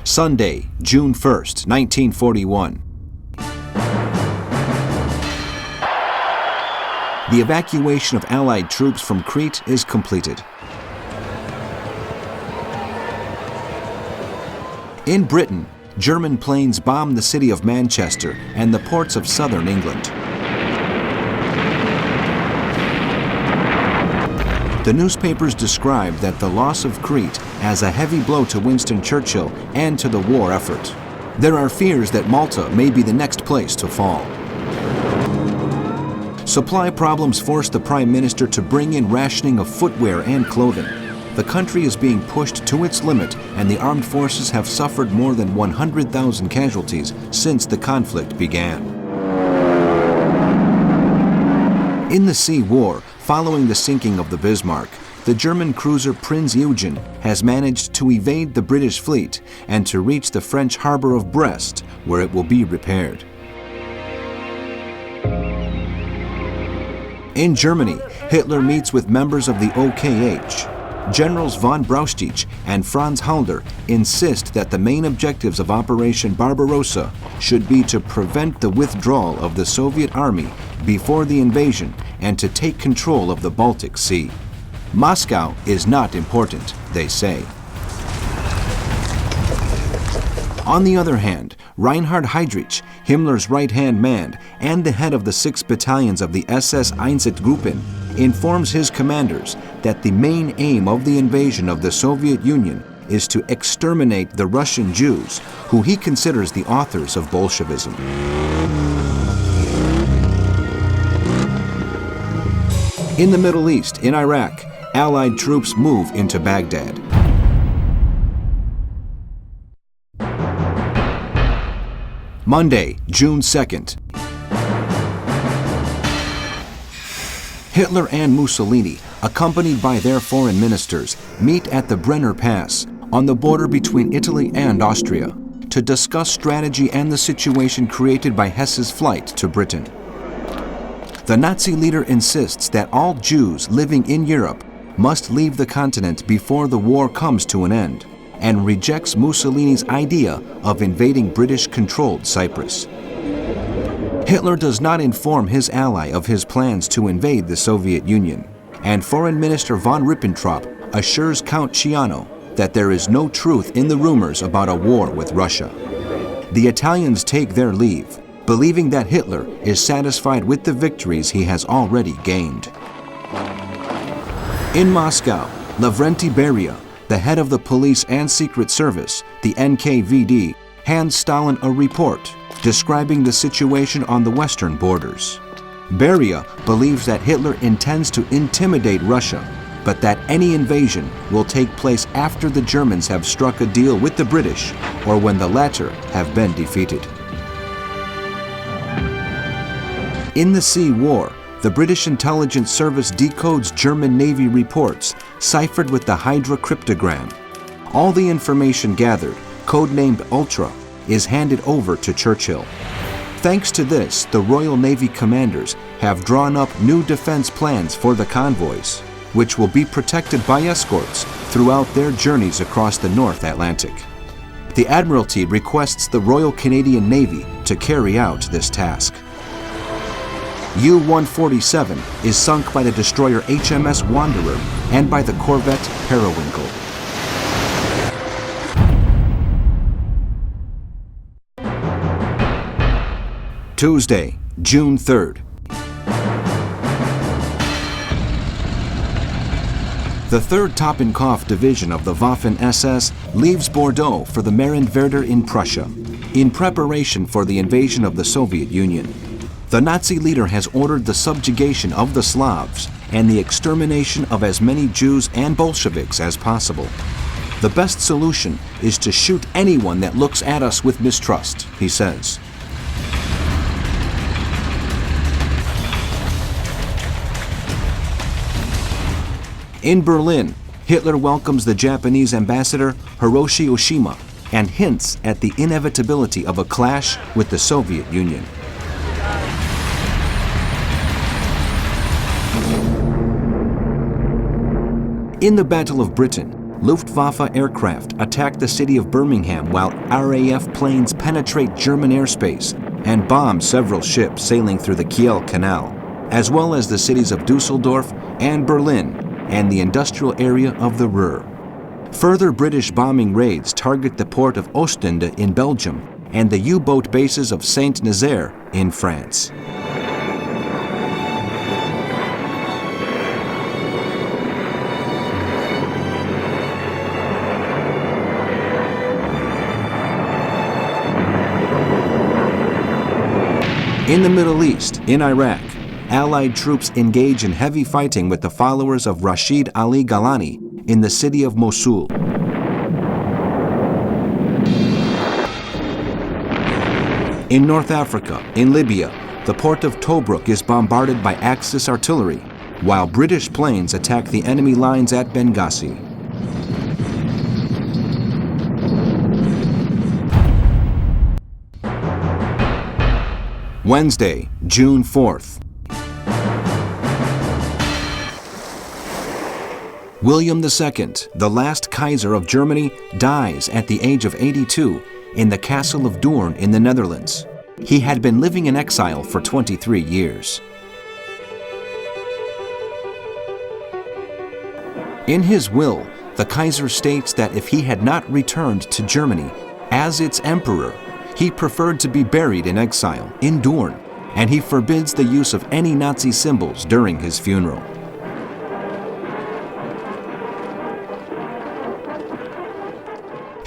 Sunday, June 1st, 1941. The evacuation of Allied troops from Crete is completed. In Britain, German planes bombed the city of Manchester and the ports of southern England. The newspapers described that the loss of Crete as a heavy blow to Winston Churchill and to the war effort. There are fears that Malta may be the next place to fall. Supply problems forced the Prime Minister to bring in rationing of footwear and clothing. The country is being pushed to its limit, and the armed forces have suffered more than 100,000 casualties since the conflict began. In the Sea War, following the sinking of the Bismarck, the German cruiser Prinz Eugen has managed to evade the British fleet and to reach the French harbor of Brest, where it will be repaired. In Germany, Hitler meets with members of the OKH. Generals von Brauchitsch and Franz Halder insist that the main objectives of Operation Barbarossa should be to prevent the withdrawal of the Soviet army before the invasion and to take control of the Baltic Sea. Moscow is not important, they say. On the other hand, Reinhard Heydrich, Himmler's right-hand man and the head of the 6 battalions of the SS Einsatzgruppen, informs his commanders that the main aim of the invasion of the Soviet Union is to exterminate the Russian Jews, who he considers the authors of Bolshevism. In the Middle East, in Iraq, Allied troops move into Baghdad. Monday, June 2nd. Hitler and Mussolini, accompanied by their foreign ministers, meet at the Brenner Pass on the border between Italy and Austria to discuss strategy and the situation created by Hesse's flight to Britain. The Nazi leader insists that all Jews living in Europe must leave the continent before the war comes to an end, and rejects Mussolini's idea of invading British-controlled Cyprus. Hitler does not inform his ally of his plans to invade the Soviet Union, and Foreign Minister von Ribbentrop assures Count Ciano that there is no truth in the rumors about a war with Russia. The Italians take their leave, believing that Hitler is satisfied with the victories he has already gained. In Moscow, Lavrenti Beria, the head of the police and secret service, the NKVD, hands Stalin a report describing the situation on the western borders. Beria believes that Hitler intends to intimidate Russia, but that any invasion will take place after the Germans have struck a deal with the British or when the latter have been defeated. In the Sea War, the British intelligence service decodes German Navy reports ciphered with the Hydra cryptogram. All the information gathered, codenamed Ultra, is handed over to Churchill. Thanks to this, the Royal Navy commanders have drawn up new defense plans for the convoys, which will be protected by escorts throughout their journeys across the North Atlantic. The Admiralty requests the Royal Canadian Navy to carry out this task. U-147 is sunk by the destroyer HMS Wanderer and by the corvette Periwinkle. Tuesday, June 3rd. The 3rd Toppenkopf Division of the Waffen-SS leaves Bordeaux for the Marienwerder in Prussia, in preparation for the invasion of the Soviet Union. The Nazi leader has ordered the subjugation of the Slavs and the extermination of as many Jews and Bolsheviks as possible. The best solution is to shoot anyone that looks at us with mistrust, he says. In Berlin, Hitler welcomes the Japanese ambassador Hiroshi Oshima and hints at the inevitability of a clash with the Soviet Union. In the Battle of Britain, Luftwaffe aircraft attack the city of Birmingham while RAF planes penetrate German airspace and bomb several ships sailing through the Kiel Canal, as well as the cities of Dusseldorf and Berlin and the industrial area of the Ruhr. Further British bombing raids target the port of Ostende in Belgium and the U-boat bases of Saint-Nazaire in France. In the Middle East, in Iraq, Allied troops engage in heavy fighting with the followers of Rashid Ali Galani in the city of Mosul. In North Africa, in Libya, the port of Tobruk is bombarded by Axis artillery, while British planes attack the enemy lines at Benghazi. Wednesday, June 4th. William II, the last Kaiser of Germany, dies at the age of 82 in the castle of Doorn in the Netherlands. He had been living in exile for 23 years. In his will, the Kaiser states that if he had not returned to Germany as its emperor, he preferred to be buried in exile in Doorn, and he forbids the use of any Nazi symbols during his funeral.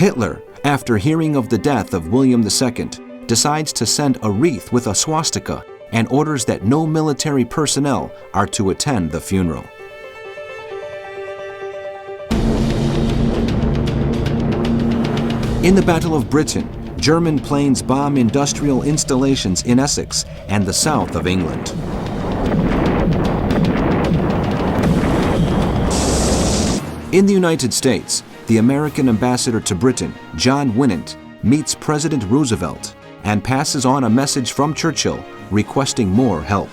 Hitler, after hearing of the death of William II, decides to send a wreath with a swastika and orders that no military personnel are to attend the funeral. In the Battle of Britain, German planes bomb industrial installations in Essex and the south of England. In the United States, the American ambassador to Britain, John Winant, meets President Roosevelt and passes on a message from Churchill requesting more help.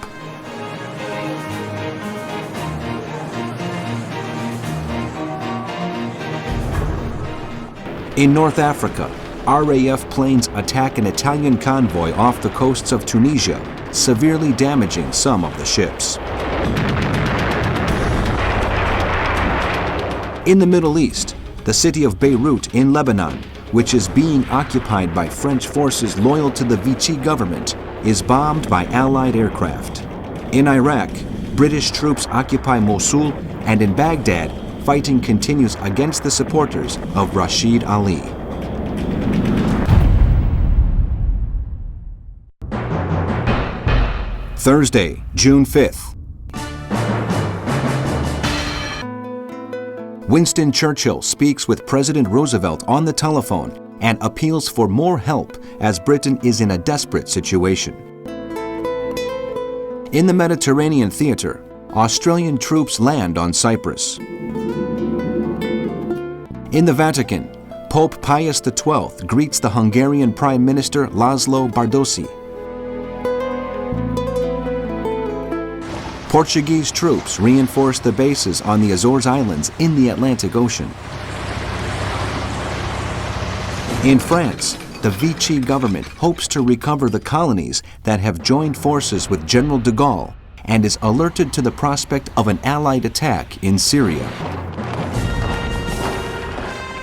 In North Africa, RAF planes attack an Italian convoy off the coasts of Tunisia, severely damaging some of the ships. In the Middle East, the city of Beirut in Lebanon, which is being occupied by French forces loyal to the Vichy government, is bombed by Allied aircraft. In Iraq, British troops occupy Mosul, and in Baghdad, fighting continues against the supporters of Rashid Ali. Thursday, June 5th. Winston Churchill speaks with President Roosevelt on the telephone and appeals for more help as Britain is in a desperate situation. In the Mediterranean theater, Australian troops land on Cyprus. In the Vatican, Pope Pius XII greets the Hungarian Prime Minister Laszlo Bardosi. Portuguese troops reinforce the bases on the Azores Islands in the Atlantic Ocean. In France, the Vichy government hopes to recover the colonies that have joined forces with General de Gaulle and is alerted to the prospect of an Allied attack in Syria.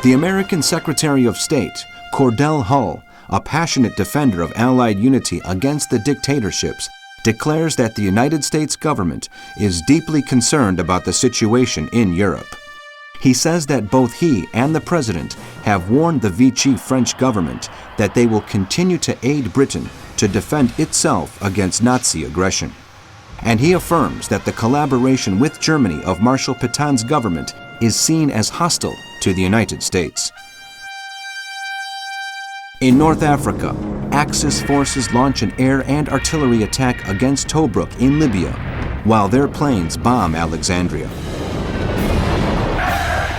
The American Secretary of State, Cordell Hull, a passionate defender of Allied unity against the dictatorships, declares that the United States government is deeply concerned about the situation in Europe. He says that both he and the President have warned the Vichy French government that they will continue to aid Britain to defend itself against Nazi aggression. And he affirms that the collaboration with Germany of Marshal Pétain's government is seen as hostile to the United States. In North Africa, Axis forces launch an air and artillery attack against Tobruk in Libya, while their planes bomb Alexandria.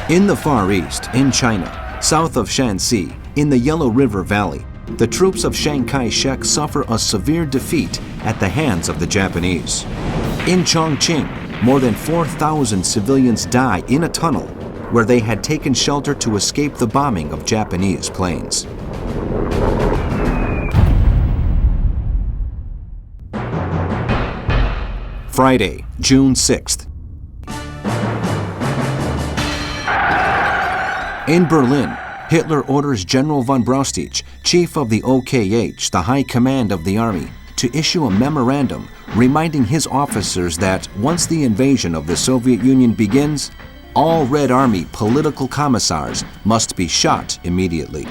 In the Far East, in China, south of Shanxi, in the Yellow River Valley, the troops of Chiang Kai-shek suffer a severe defeat at the hands of the Japanese. In Chongqing, more than 4,000 civilians die in a tunnel where they had taken shelter to escape the bombing of Japanese planes. Friday, June 6th. In Berlin, Hitler orders General von Brauchitsch, chief of the OKH, the high command of the army, to issue a memorandum reminding his officers that once the invasion of the Soviet Union begins, all Red Army political commissars must be shot immediately.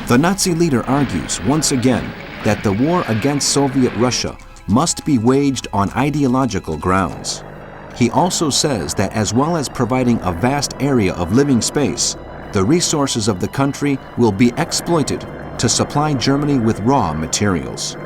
The Nazi leader argues once again that the war against Soviet Russia must be waged on ideological grounds. He also says that as well as providing a vast area of living space, the resources of the country will be exploited to supply Germany with raw materials.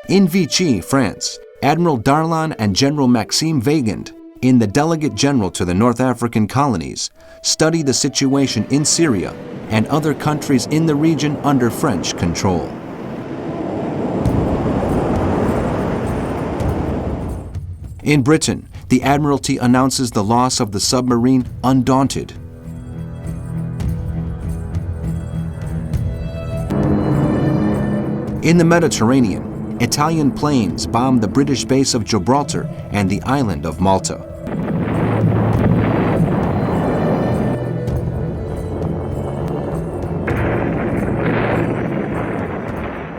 In Vichy, France, Admiral Darlan and General Maxime Weygand, in the Delegate General to the North African colonies, study the situation in Syria and other countries in the region under French control. In Britain, the Admiralty announces the loss of the submarine Undaunted. In the Mediterranean, Italian planes bomb the British base of Gibraltar and the island of Malta.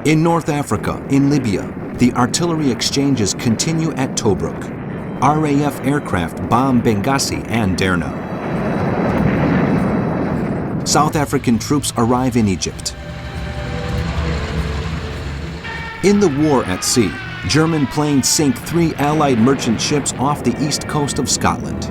In North Africa, in Libya, the artillery exchanges continue at Tobruk. RAF aircraft bomb Benghazi and Derna. South African troops arrive in Egypt. In the war at sea, German planes sink 3 Allied merchant ships off the east coast of Scotland.